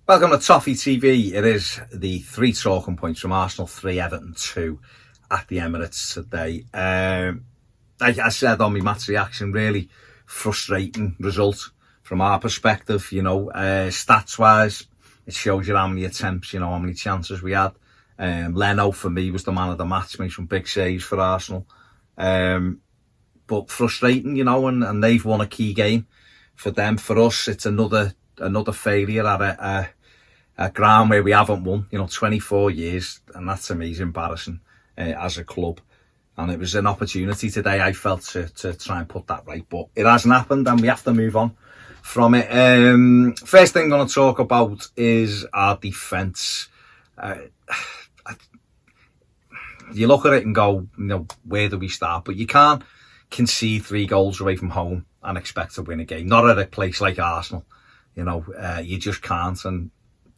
Welcome to Toffee TV. It is the 3 talking points from Arsenal 3, Everton 2 at the Emirates today. Like I said on my match reaction, really frustrating result from our perspective. Stats wise, it shows you how many attempts, how many chances we had. Leno for me was the man of the match, made some big saves for Arsenal. But frustrating, and they've won a key game for them. For us, it's another failure at a ground where we haven't won, 24 years, and that to me is embarrassing as a club. And it was an opportunity today, I felt, to try and put that right, but it hasn't happened, and we have to move on from it. First thing I'm going to talk about is our defence. You look at it and go, where do we start? But you can't concede 3 goals away from home and expect to win a game. Not at a place like Arsenal. You just can't. And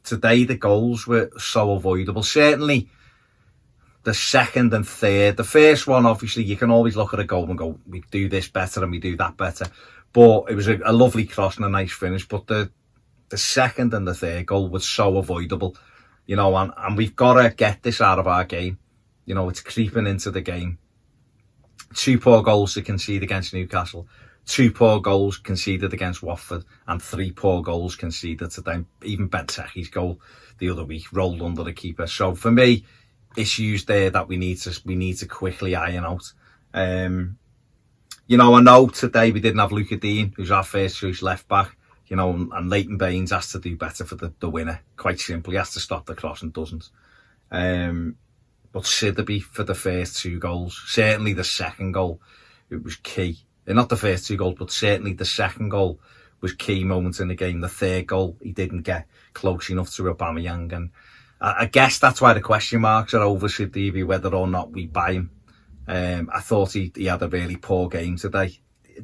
today the goals were so avoidable. Certainly the second and third. The first one, obviously, you can always look at a goal and go, we do this better and we do that better. But it was a lovely cross and a nice finish. But the second and the third goal was so avoidable. And we've got to get this out of our game. It's creeping into the game. 2 poor goals to concede against Newcastle. 2 poor goals conceded against Watford, and 3 poor goals conceded today. Even Benteke's goal the other week rolled under the keeper. So for me, issues there that we need to quickly iron out. I know today we didn't have Luca Dean, who's our first choice left back, and Leighton Baines has to do better for the winner. Quite simply, he has to stop the cross and doesn't. But Sidderby for the first 2 goals, certainly the second goal, it was key. Not the first 2 goals, but certainly the second goal was key moments in the game. The third goal, he didn't get close enough to Aubameyang. And I guess that's why the question marks are over Sidibé, whether or not we buy him. I thought he had a really poor game today,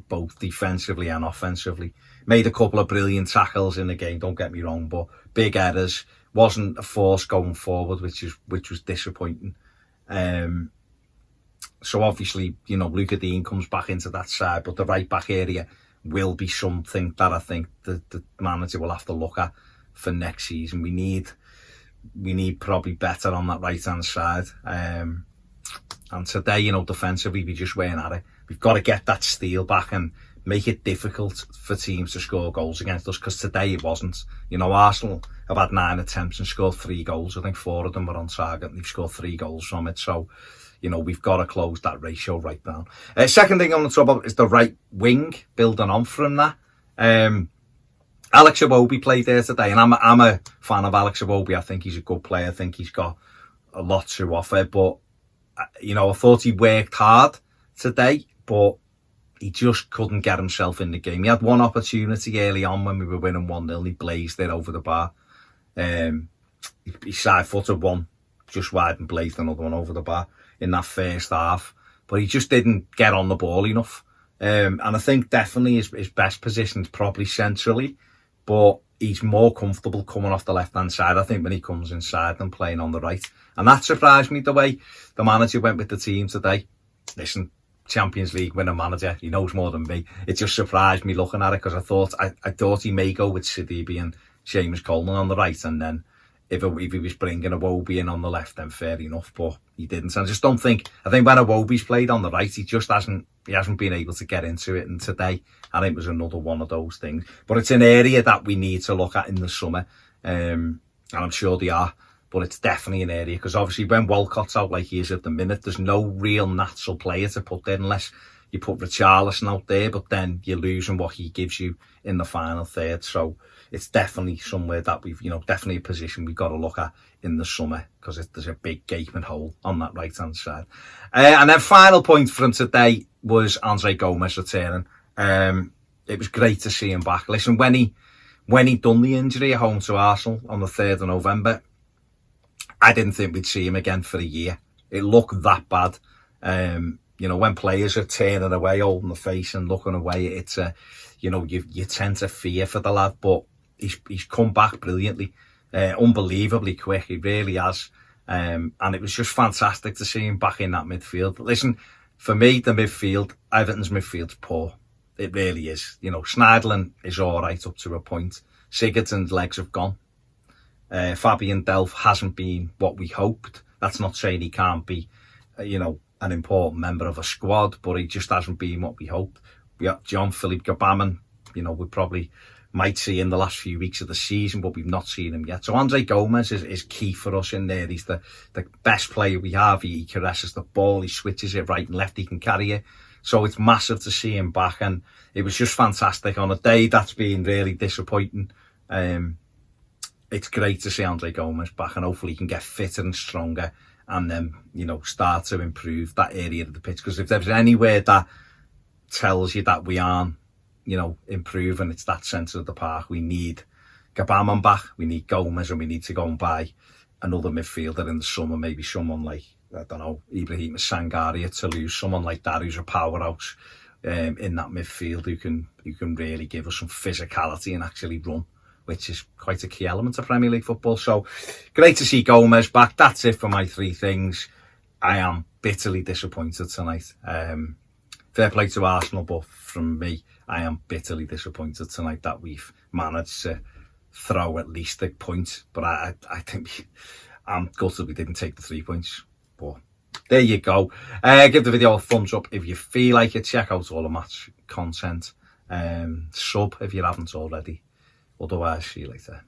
both defensively and offensively. Made a couple of brilliant tackles in the game, don't get me wrong, but big errors. Wasn't a force going forward, which was disappointing. So obviously, Luca Dean comes back into that side, but the right back area will be something that I think the manager will have to look at for next season. We need probably better on that right hand side. And today, defensively, we just weren't at it. We've got to get that steal back and make it difficult for teams to score goals against us, because today it wasn't. Arsenal have had 9 attempts and scored 3 goals. I think 4 of them were on target, and they've scored 3 goals from it. So, we've got to close that ratio right down. Second thing I want to talk about is the right wing, building on from that. Alex Iwobi played there today, and I'm a fan of Alex Iwobi. I think he's a good player. I think he's got a lot to offer. But, I thought he worked hard today, but he just couldn't get himself in the game. He had one opportunity early on when we were winning 1-0. He blazed it over the bar. He side-footed one just wide and blazed another one over the bar in that first half. But he just didn't get on the ball enough. And I think definitely his best position is probably centrally, but he's more comfortable coming off the left-hand side, I think, when he comes inside than playing on the right. And that surprised me, the way the manager went with the team today. Listen, Champions League winning manager, he knows more than me. It just surprised me looking at it, because I thought he may go with Sidibé and Seamus Coleman on the right, and then if he was bringing Iwobi in on the left, then fair enough, but he didn't. And I just don't think, I think when Iwobi's played on the right, he hasn't been able to get into it, and today I think it was another one of those things. But it's an area that we need to look at in the summer, and I'm sure they are. But it's definitely an area, because obviously when Walcott's out like he is at the minute, there's no real natural player to put there unless you put Richarlison out there, but then you're losing what he gives you in the final third. So it's definitely somewhere that we've, definitely a position we've got to look at in the summer, because there's a big gaping hole on that right-hand side. And then final point from today was Andre Gomes returning. It was great to see him back. Listen, when he done the injury at home to Arsenal on the 3rd of November, I didn't think we'd see him again for a year. It looked that bad. When players are turning away, holding the face and looking away, it's you tend to fear for the lad, but he's come back brilliantly, unbelievably quick. He really has. And it was just fantastic to see him back in that midfield. Listen, for me, Everton's midfield's poor. It really is. Schneiderlin is all right up to a point. Sigurdsson's legs have gone. Fabian Delph hasn't been what we hoped. That's not saying he can't be, an important member of a squad, but he just hasn't been what we hoped. We got Jean-Philippe Gbamin, we probably might see in the last few weeks of the season, but we've not seen him yet. So Andre Gomes is key for us in there. He's the best player we have. He caresses the ball, he switches it right and left, he can carry it. So it's massive to see him back, and it was just fantastic on a day that's been really disappointing. It's great to see Andre Gomes back, and hopefully he can get fitter and stronger, and then start to improve that area of the pitch. Because if there's anywhere that tells you that we aren't improving, it's that centre of the park. We need Gbamin back, we need Gomes, and we need to go and buy another midfielder in the summer. Maybe someone like, I don't know, Ibrahim Sangaria to lose, someone like that who's a powerhouse in that midfield who can really give us some physicality and actually run, which is quite a key element of Premier League football. So great to see Gomes back. That's it for my three things. I am bitterly disappointed tonight. Fair play to Arsenal, but from me, I am bitterly disappointed tonight that we've managed to throw at least a point. But I think I'm gutted we didn't take the 3 points. But there you go. Give the video a thumbs up if you feel like it. Check out all the match content. Sub if you haven't already. Otherwise, see you later.